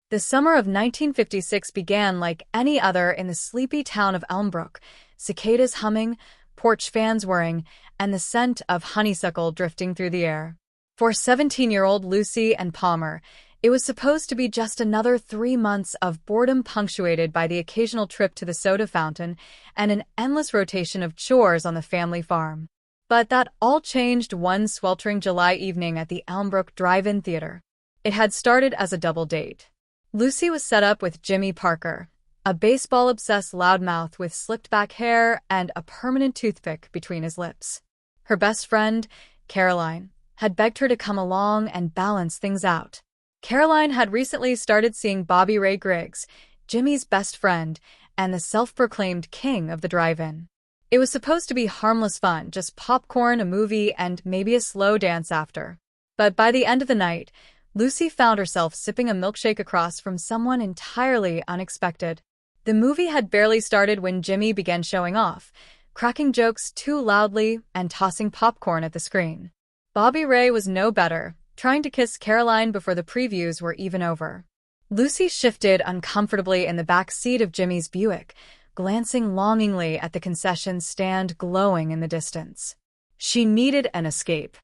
The summer of 1956 began like any other in the sleepy town of Elmbrook, cicadas humming, porch fans whirring, and the scent of honeysuckle drifting through the air. For 17-year-old Lucy and Palmer, it was supposed to be just another 3 months of boredom punctuated by the occasional trip to the soda fountain and an endless rotation of chores on the family farm. But that all changed one sweltering July evening at the Elmbrook Drive-In Theater. It had started as a double date. Lucy was set up with Jimmy Parker, a baseball-obsessed loudmouth with slicked-back hair and a permanent toothpick between his lips. Her best friend, Caroline, had begged her to come along and balance things out. Caroline had recently started seeing Bobby Ray Griggs, Jimmy's best friend, and the self-proclaimed king of the drive-in. It was supposed to be harmless fun, just popcorn, a movie, and maybe a slow dance after. But by the end of the night, Lucy found herself sipping a milkshake across from someone entirely unexpected. The movie had barely started when Jimmy began showing off, cracking jokes too loudly and tossing popcorn at the screen. Bobby Ray was no better, trying to kiss Caroline before the previews were even over. Lucy shifted uncomfortably in the back seat of Jimmy's Buick, glancing longingly at the concession stand glowing in the distance. She needed an escape.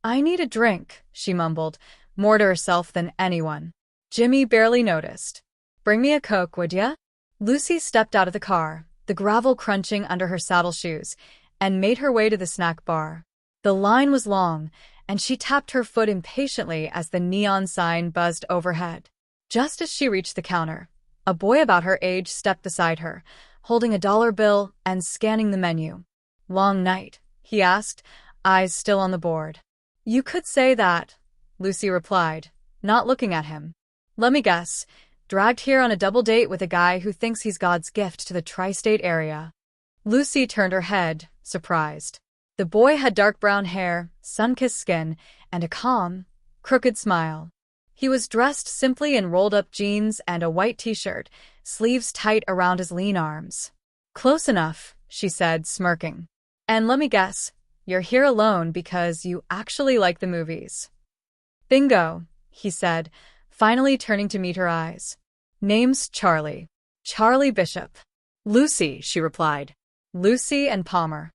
"I need a drink," she mumbled, more to herself than anyone. Jimmy barely noticed. "Bring me a Coke, would ya?" Lucy stepped out of the car, the gravel crunching under her saddle shoes, and made her way to the snack bar. The line was long, and she tapped her foot impatiently as the neon sign buzzed overhead. Just as she reached the counter, a boy about her age stepped beside her, holding a dollar bill and scanning the menu. "Long night?" he asked, eyes still on the board. "You could say that," Lucy replied, not looking at him. "Let me guess, dragged here on a double date with a guy who thinks he's God's gift to the tri-state area." Lucy turned her head, surprised. The boy had dark brown hair, sun-kissed skin, and a calm, crooked smile. He was dressed simply in rolled-up jeans and a white t-shirt, sleeves tight around his lean arms. "Close enough," she said, smirking. "And let me guess, you're here alone because you actually like the movies." "Bingo," he said, finally turning to meet her eyes. "Name's Charlie. Charlie Bishop." "Lucy," she replied. "Lucy and Palmer."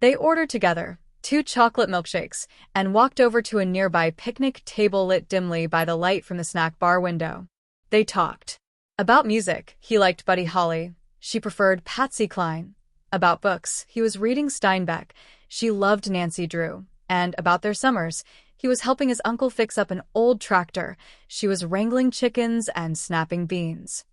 They ordered together 2 chocolate milkshakes and walked over to a nearby picnic table lit dimly by the light from the snack bar window. They talked. About music, he liked Buddy Holly. She preferred Patsy Cline. About books, he was reading Steinbeck. She loved Nancy Drew. And about their summers, he was helping his uncle fix up an old tractor. She was wrangling chickens and snapping beans.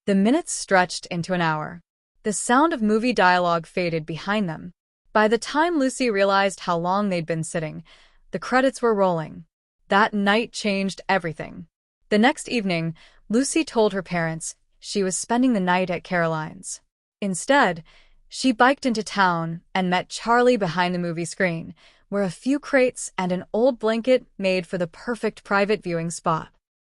The minutes stretched into an hour. The sound of movie dialogue faded behind them. By the time Lucy realized how long they'd been sitting, the credits were rolling. That night changed everything. The next evening, Lucy told her parents she was spending the night at Caroline's. Instead, she biked into town and met Charlie behind the movie screen, where a few crates and an old blanket made for the perfect private viewing spot.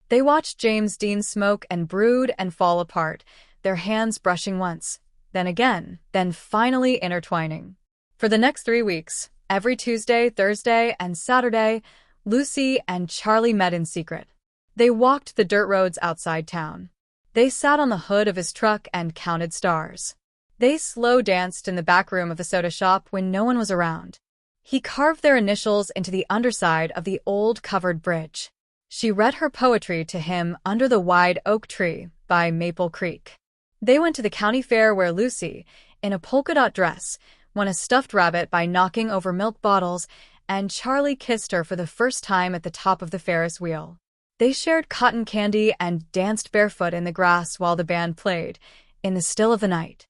They watched James Dean smoke and brood and fall apart, their hands brushing once, then again, then finally intertwining. For the next 3 weeks, every Tuesday, Thursday, and Saturday, Lucy and Charlie met in secret. They walked the dirt roads outside town. They sat on the hood of his truck and counted stars. They slow danced in the back room of the soda shop when no one was around. He carved their initials into the underside of the old covered bridge. She read her poetry to him under the wide oak tree by Maple Creek. They went to the county fair where Lucy, in a polka-dot dress, won a stuffed rabbit by knocking over milk bottles, and Charlie kissed her for the first time at the top of the Ferris wheel. They shared cotton candy and danced barefoot in the grass while the band played, in the still of the night.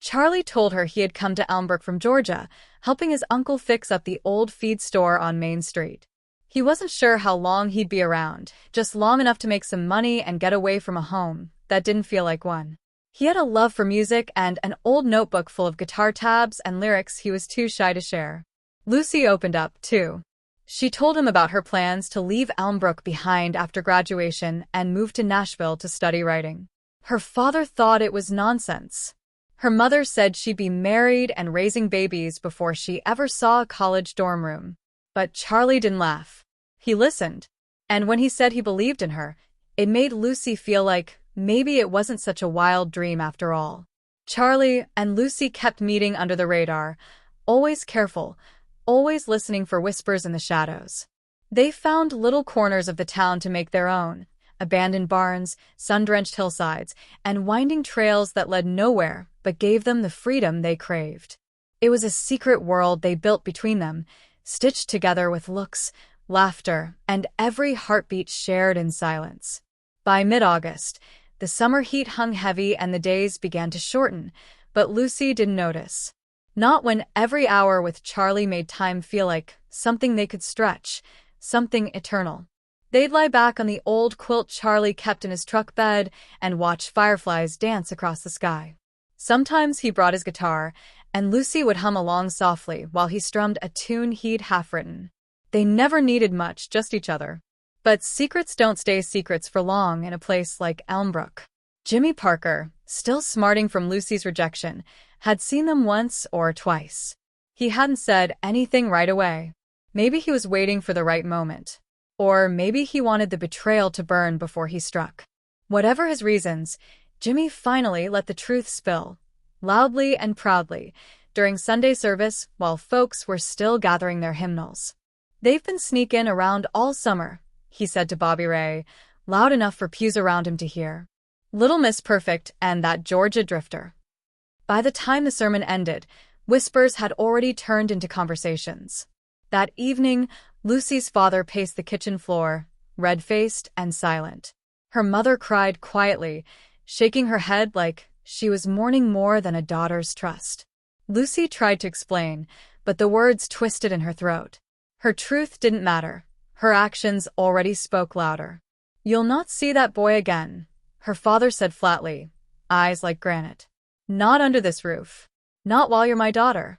Charlie told her he had come to Elmbrook from Georgia, helping his uncle fix up the old feed store on Main Street. He wasn't sure how long he'd be around, just long enough to make some money and get away from a home that didn't feel like one. He had a love for music and an old notebook full of guitar tabs and lyrics he was too shy to share. Lucy opened up, too. She told him about her plans to leave Elmbrook behind after graduation and move to Nashville to study writing. Her father thought it was nonsense. Her mother said she'd be married and raising babies before she ever saw a college dorm room. But Charlie didn't laugh. He listened. And when he said he believed in her, It made Lucy feel like maybe it wasn't such a wild dream after all. Charlie and Lucy kept meeting under the radar, always careful, always listening for whispers in the shadows. They found little corners of the town to make their own, abandoned barns, sun-drenched hillsides, and winding trails that led nowhere but gave them the freedom they craved. It was a secret world they built between them, stitched together with looks, laughter, and every heartbeat shared in silence. By mid-August, the summer heat hung heavy and the days began to shorten, but Lucy didn't notice. Not when every hour with Charlie made time feel like something they could stretch, something eternal. They'd lie back on the old quilt Charlie kept in his truck bed and watch fireflies dance across the sky. Sometimes he brought his guitar, and Lucy would hum along softly while he strummed a tune he'd half-written. They never needed much, just each other. But secrets don't stay secrets for long in a place like Elmbrook. Jimmy Parker, still smarting from Lucy's rejection, had seen them once or twice. He hadn't said anything right away. Maybe he was waiting for the right moment. Or maybe he wanted the betrayal to burn before he struck. Whatever his reasons, Jimmy finally let the truth spill, loudly and proudly, during Sunday service while folks were still gathering their hymnals. "They've been sneaking around all summer," he said to Bobby Ray, loud enough for pews around him to hear. "Little Miss Perfect and that Georgia drifter." By the time the sermon ended, whispers had already turned into conversations. That evening, Lucy's father paced the kitchen floor, red-faced and silent. Her mother cried quietly, shaking her head like she was mourning more than a daughter's trust. Lucy tried to explain, but the words twisted in her throat. Her truth didn't matter. Her actions already spoke louder. "You'll not see that boy again," her father said flatly, eyes like granite. "Not under this roof. Not while you're my daughter."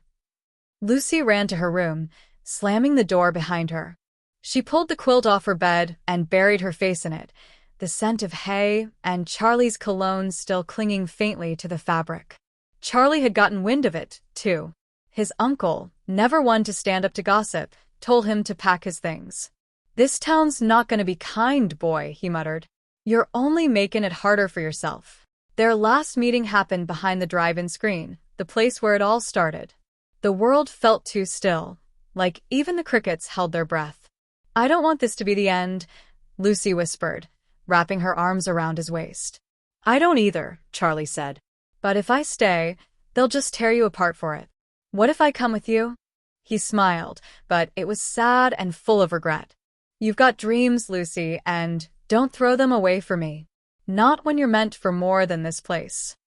Lucy ran to her room, slamming the door behind her. She pulled the quilt off her bed and buried her face in it, the scent of hay and Charlie's cologne still clinging faintly to the fabric. Charlie had gotten wind of it, too. His uncle, never one to stand up to gossip, told him to pack his things. "This town's not gonna be kind, boy," he muttered. "You're only making it harder for yourself." Their last meeting happened behind the drive-in screen, the place where it all started. The world felt too still, like even the crickets held their breath. "I don't want this to be the end," Lucy whispered, wrapping her arms around his waist. "I don't either," Charlie said. "But if I stay, they'll just tear you apart for it." "What if I come with you?" He smiled, but it was sad and full of regret. "You've got dreams, Lucy, and don't throw them away for me. Not when you're meant for more than this place."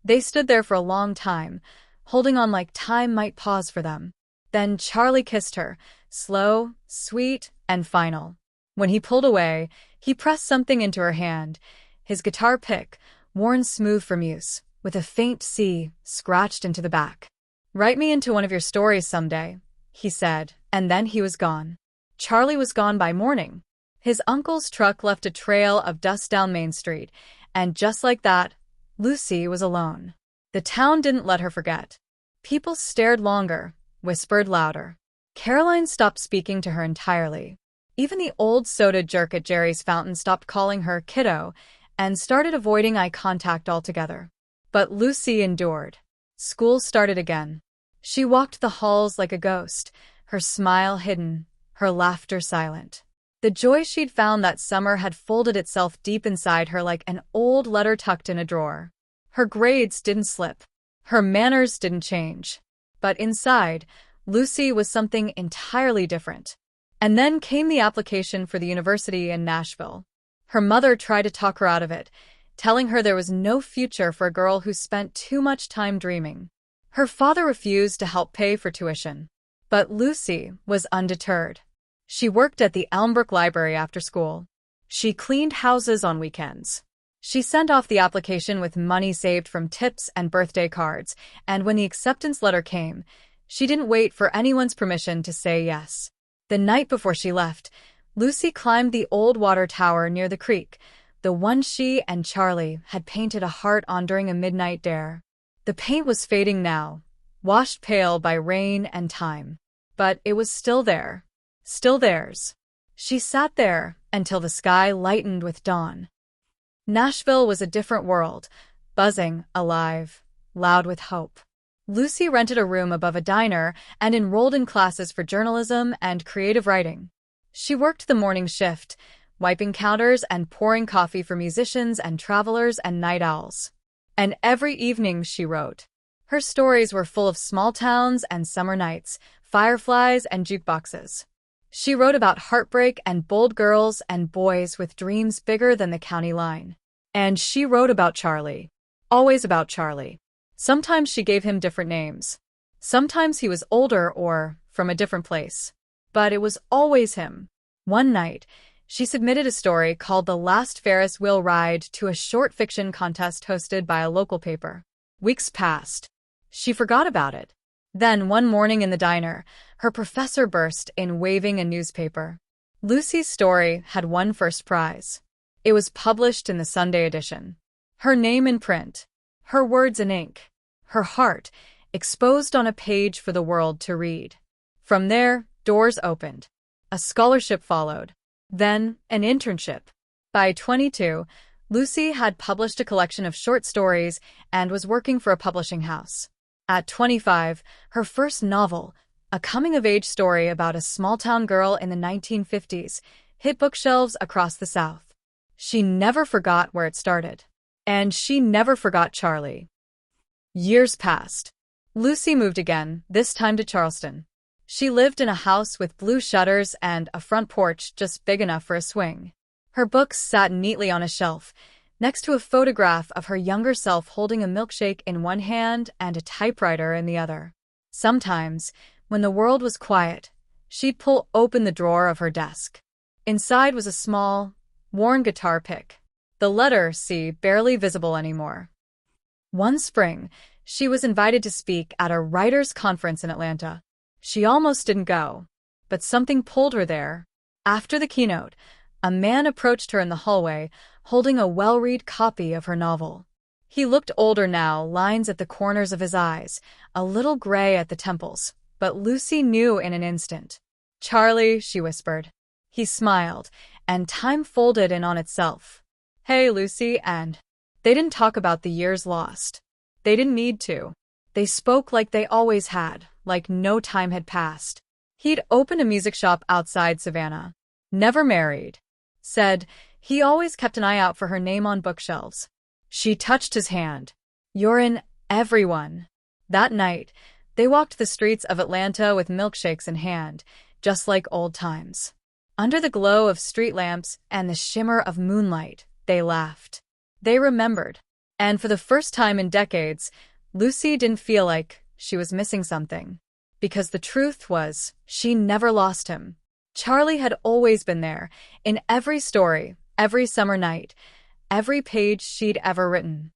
They stood there for a long time, holding on like time might pause for them. Then Charlie kissed her, slow, sweet, and final. When he pulled away, he pressed something into her hand, his guitar pick, worn smooth from use, with a faint C scratched into the back. "Write me into one of your stories someday," he said, and then he was gone. Charlie was gone by morning. His uncle's truck left a trail of dust down Main Street, and just like that, Lucy was alone. The town didn't let her forget. People stared longer, whispered louder. Caroline stopped speaking to her entirely. Even the old soda jerk at Jerry's fountain stopped calling her kiddo and started avoiding eye contact altogether. But Lucy endured. School started again. She walked the halls like a ghost, her smile hidden, her laughter silent. The joy she'd found that summer had folded itself deep inside her like an old letter tucked in a drawer. Her grades didn't slip. Her manners didn't change. But inside, Lucy was something entirely different. And then came the application for the university in Nashville. Her mother tried to talk her out of it, telling her there was no future for a girl who spent too much time dreaming. Her father refused to help pay for tuition. But Lucy was undeterred. She worked at the Elmbrook Library after school. She cleaned houses on weekends. She sent off the application with money saved from tips and birthday cards, and when the acceptance letter came, she didn't wait for anyone's permission to say yes. The night before she left, Lucy climbed the old water tower near the creek, the one she and Charlie had painted a heart on during a midnight dare. The paint was fading now, washed pale by rain and time. But it was still there. Still theirs. She sat there until the sky lightened with dawn. Nashville was a different world, buzzing, alive, loud with hope. Lucy rented a room above a diner and enrolled in classes for journalism and creative writing. She worked the morning shift, wiping counters and pouring coffee for musicians and travelers and night owls. And every evening she wrote. Her stories were full of small towns and summer nights, fireflies and jukeboxes. She wrote about heartbreak and bold girls and boys with dreams bigger than the county line. And she wrote about Charlie. Always about Charlie. Sometimes she gave him different names. Sometimes he was older or from a different place. But it was always him. One night, she submitted a story called The Last Ferris Wheel Ride to a short fiction contest hosted by a local paper. Weeks passed. She forgot about it. Then, one morning in the diner, her professor burst in waving a newspaper. Lucy's story had won first prize. It was published in the Sunday edition. Her name in print. Her words in ink. Her heart exposed on a page for the world to read. From there, doors opened. A scholarship followed. Then, an internship. By 22, Lucy had published a collection of short stories and was working for a publishing house. At 25, her first novel, a coming-of-age story about a small-town girl in the 1950s, hit bookshelves across the South. She never forgot where it started. And she never forgot Charlie. Years passed. Lucy moved again, this time to Charleston. She lived in a house with blue shutters and a front porch just big enough for a swing. Her books sat neatly on a shelf, next to a photograph of her younger self holding a milkshake in one hand and a typewriter in the other. Sometimes, when the world was quiet, she'd pull open the drawer of her desk. Inside was a small, worn guitar pick. The letter C barely visible anymore. One spring, she was invited to speak at a writers' conference in Atlanta. She almost didn't go, but something pulled her there. After the keynote, a man approached her in the hallway, holding a well-read copy of her novel. He looked older now, lines at the corners of his eyes, a little gray at the temples, but Lucy knew in an instant. "Charlie," she whispered. He smiled, and time folded in on itself. "Hey, Lucy," and they didn't talk about the years lost. They didn't need to. They spoke like they always had, like no time had passed. He'd opened a music shop outside Savannah. Never married. Said he always kept an eye out for her name on bookshelves. She touched his hand. "You're in everyone." That night, they walked the streets of Atlanta with milkshakes in hand, just like old times. Under the glow of street lamps and the shimmer of moonlight, they laughed. They remembered. And for the first time in decades, Lucy didn't feel like she was missing something. Because the truth was, she never lost him. Charlie had always been there, in every story, every summer night, every page she'd ever written.